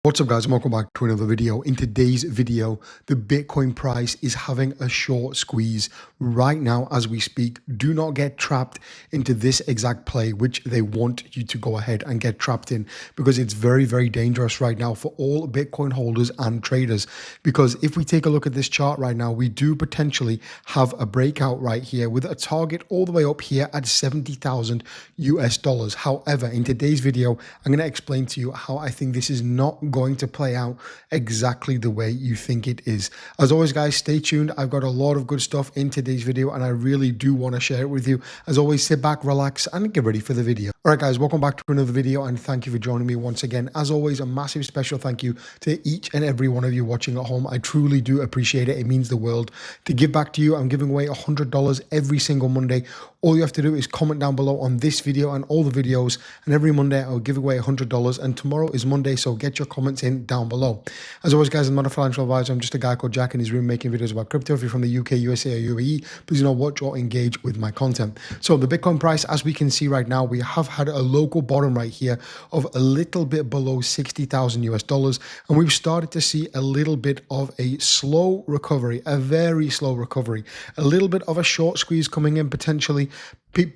What's up guys, and welcome back to another video. In today's video, the Bitcoin price is having a short squeeze right now as we speak. Do not get trapped into this exact play, which they want you to go ahead and get trapped in, because it's very, very dangerous right now for all Bitcoin holders and traders. Because if we take a look at this chart right now, we do potentially have a breakout right here with a target all the way up here at 70,000 US dollars. However, in today's video, I'm going to explain to you how I think this is not going to play out exactly the way you think it is. As always guys, stay tuned. I've got a lot of good stuff in today's video and I really do want to share it with you. As always, sit back, relax and get ready for the video. All right guys, welcome back to another video and thank you for joining me once again. As always, a massive special thank you to each and every one of you watching at home. I truly do appreciate it. It means the world to give back to you. I'm giving away $100 every single Monday. All you have to do is comment down below on this video and all the videos, and every Monday I'll give away $100, and tomorrow is Monday, so get your comments in down below. As always guys, I'm not a financial advisor. I'm just a guy called Jack in his room making videos about crypto. If you're from the UK, USA or UAE, please do not watch or engage with my content. So the Bitcoin price, as we can see right now, we have had a local bottom right here of a little bit below 60,000 US dollars, and we've started to see a little bit of a slow recovery, a very slow recovery, a little bit of a short squeeze coming in potentially.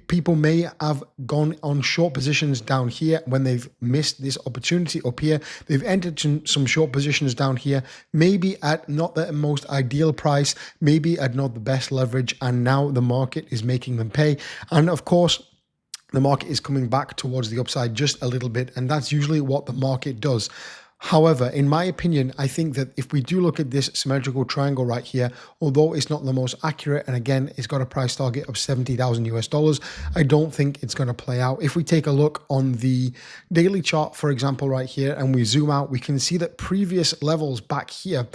People may have gone on short positions down here when they've missed this opportunity up here. They've entered some short positions down here, maybe at not the most ideal price, maybe at not the best leverage, and now the market is making them pay. And of course, the market is coming back towards the upside just a little bit, and that's usually what the market does. However, in my opinion, I think that if we do look at this symmetrical triangle right here, although it's not the most accurate, and again, it's got a price target of 70,000 US dollars, I don't think it's going to play out. If we take a look on the daily chart, for example, right here, and we zoom out, we can see that previous levels back here,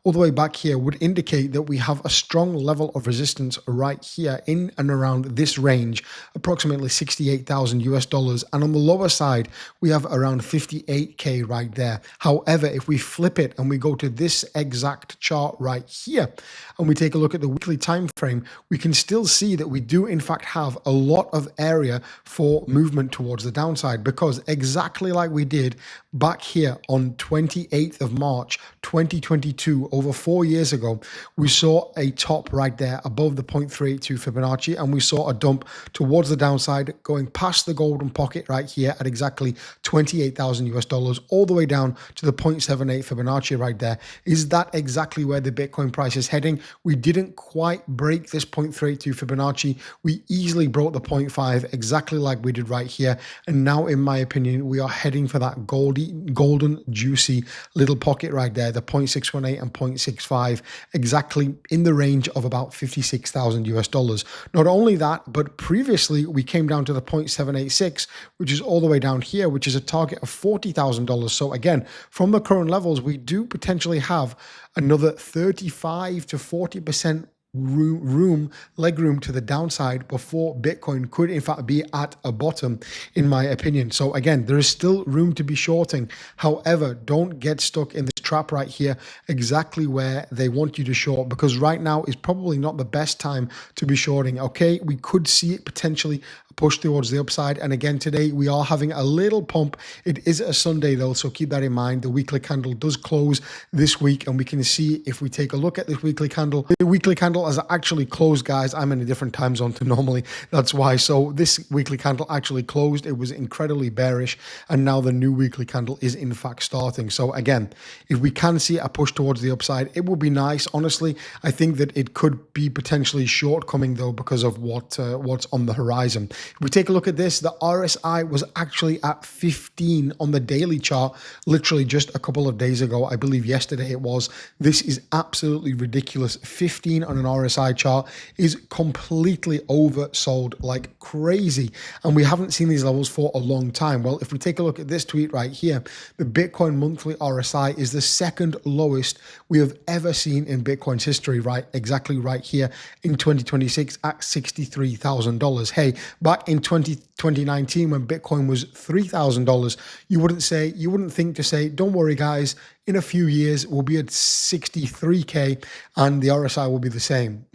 all the way back here, would indicate that we have a strong level of resistance right here in and around this range, approximately 68,000 US dollars. And on the lower side, we have around 58K right there. However, if we flip it and we go to this exact chart right here, and we take a look at the weekly time frame, we can still see that we do in fact have a lot of area for movement towards the downside, because exactly like we did back here on 28th of March 2022, over 4 years ago, we saw a top right there above the 0.382 Fibonacci, and we saw a dump towards the downside going past the golden pocket right here at exactly 28,000 US dollars, all the way down to the 0.78 Fibonacci right there. Is that exactly where the Bitcoin price is heading? We didn't quite break this 0.32 Fibonacci. We easily broke the 0.5, exactly like we did right here. And now, in my opinion, we are heading for that golden, juicy little pocket right there, the 0.618 and 0.65, exactly in the range of about 56,000 US dollars. Not only that, but previously we came down to the 0.786, which is all the way down here, which is a target of $40,000. So again, from the current levels, we do potentially have another 35 to 40% leg room to the downside before Bitcoin could in fact be at a bottom, in my opinion. So again, there is still room to be shorting. However, don't get stuck in this trap right here, exactly where they want you to short, because right now is probably not the best time to be shorting. Okay, we could see it potentially push towards the upside, and again today we are having a little pump. It is a Sunday though, so keep that in mind. The weekly candle does close this week, and we can see, if we take a look at this weekly candle, the weekly candle has actually closed, guys. I'm in a different time zone to normally, that's why. So this weekly candle actually closed. It was incredibly bearish, and now the new weekly candle is in fact starting. So again, if we can see a push towards the upside, it would be nice. Honestly, I think that it could be potentially shortcoming though, because of what's on the horizon. If we take a look at this, the RSI was actually at 15 on the daily chart, literally just a couple of days ago. I believe yesterday it was. This is absolutely ridiculous. 15 on an RSI chart is completely oversold like crazy, and we haven't seen these levels for a long time. Well, if we take a look at this tweet right here, the Bitcoin monthly RSI is the second lowest we have ever seen in Bitcoin's history, right? Exactly right here in 2026 at $63,000. Hey, back in 2019 when Bitcoin was $3,000, you wouldn't think to say, don't worry guys, in a few years we'll be at 63K and the RSI will be the same.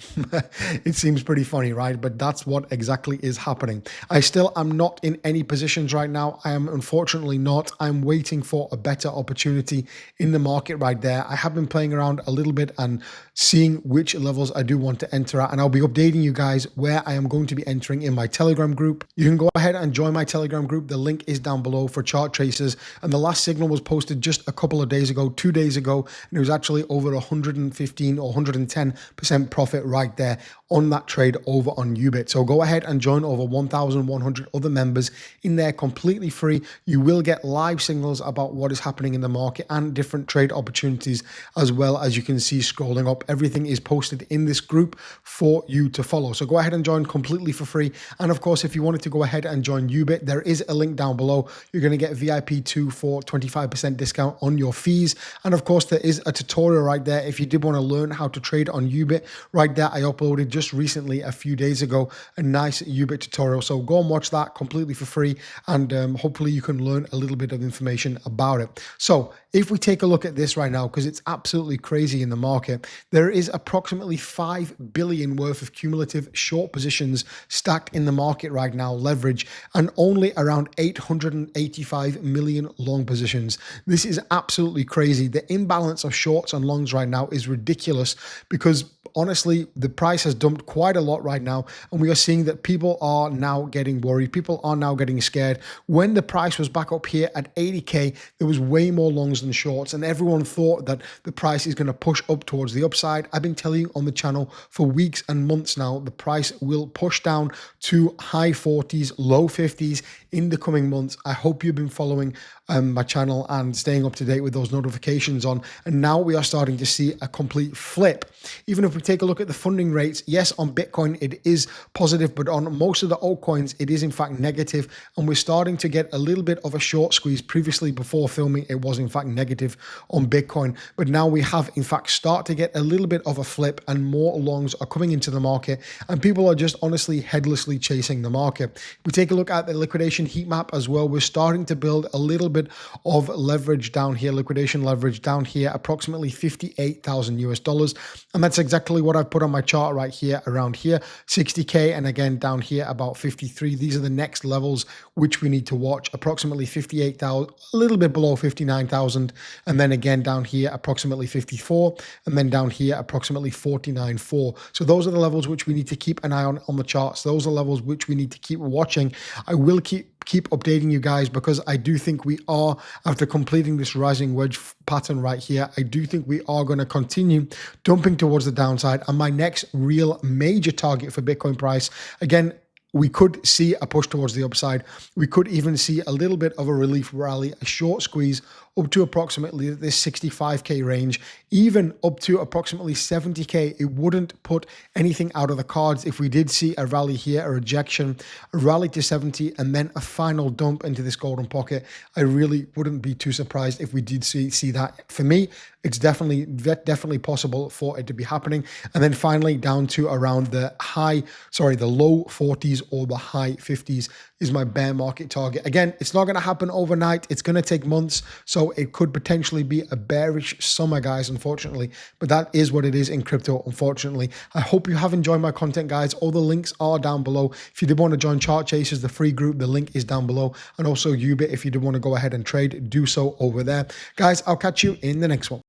It seems pretty funny, right? But that's what exactly is happening. I still am not in any positions right now. I am unfortunately not. I'm waiting for a better opportunity in the market right there. I have been playing around a little bit and seeing which levels I do want to enter at, and I'll be updating you guys where I am going to be entering in my Telegram group. You can go ahead and join my Telegram group. The link is down below for chart tracers, and the last signal was posted just a couple of days ago, 2 days ago, and it was actually over 115 or 110% profit right there on that trade over on Ubit. So go ahead and join over 1,100 other members in there completely free. You will get live signals about what is happening in the market and different trade opportunities, as well as you can see scrolling up. Everything is posted in this group for you to follow. So go ahead and join completely for free. And of course, if you wanted to go ahead and join Ubit, there is a link down below. You're going to get VIP2 for 25% discount on your fees. And of course, there is a tutorial right there. If you did want to learn how to trade on Ubit, right there, I uploaded just recently, a few days ago, a nice Ubit tutorial. So go and watch that completely for free, and hopefully you can learn a little bit of information about it. So if we take a look at this right now, because it's absolutely crazy in the market, there is approximately 5 billion worth of cumulative short positions stacked in the market right now, leverage, and only around 885 million long positions. This is absolutely crazy. The imbalance of shorts and longs right now is ridiculous, because honestly, the price has dumped quite a lot right now, and we are seeing that people are now getting worried. People are now getting scared. When the price was back up here at 80K, there was way more longs than shorts, and everyone thought that the price is going to push up towards the upside. I've been telling you on the channel for weeks and months now, the price will push down to high 40s, low 50s in the coming months. I hope you've been following my channel and staying up to date with those notifications on, and now we are starting to see a complete flip. Even if we take a look at the funding rates, yes, on Bitcoin it is positive, but on most of the altcoins it is in fact negative, and we're starting to get a little bit of a short squeeze. Previously, before filming, it was in fact negative on Bitcoin, but now we have in fact start to get a little bit of a flip, and more longs are coming into the market, and people are just honestly headlessly chasing the market. If we take a look at the liquidation heat map as well, we're starting to build a little bit of leverage down here, liquidation leverage down here, approximately 58,000 US dollars. And that's exactly what I've put on my chart right here, around here, 60K. And again, down here, about 53. These are the next levels which we need to watch, approximately 58,000, a little bit below 59,000. And then again, down here, approximately 54. And then down here, approximately 49.4. So those are the levels which we need to keep an eye on the charts. Those are levels which we need to keep watching. I will keep updating you guys, because I do think we are, after completing this rising wedge pattern right here, I do think we are going to continue dumping towards the downside. And my next real major target for Bitcoin price, again, we could see a push towards the upside. We could even see a little bit of a relief rally, a short squeeze up to approximately this 65K range, even up to approximately 70K. It wouldn't put anything out of the cards if we did see a rally here, a rejection, a rally to 70, and then a final dump into this golden pocket. I really wouldn't be too surprised if we did see that. For me, it's definitely possible for it to be happening. And then finally down to around the low 40s or the high 50s is my bear market target. Again, it's not going to happen overnight. It's going to take months. So it could potentially be a bearish summer, guys, unfortunately. But that is what it is in crypto, unfortunately. I hope you have enjoyed my content, guys. All the links are down below. If you did want to join Chart Chasers, the free group, the link is down below. And also Ubit, if you did want to go ahead and trade, do so over there. Guys, I'll catch you in the next one.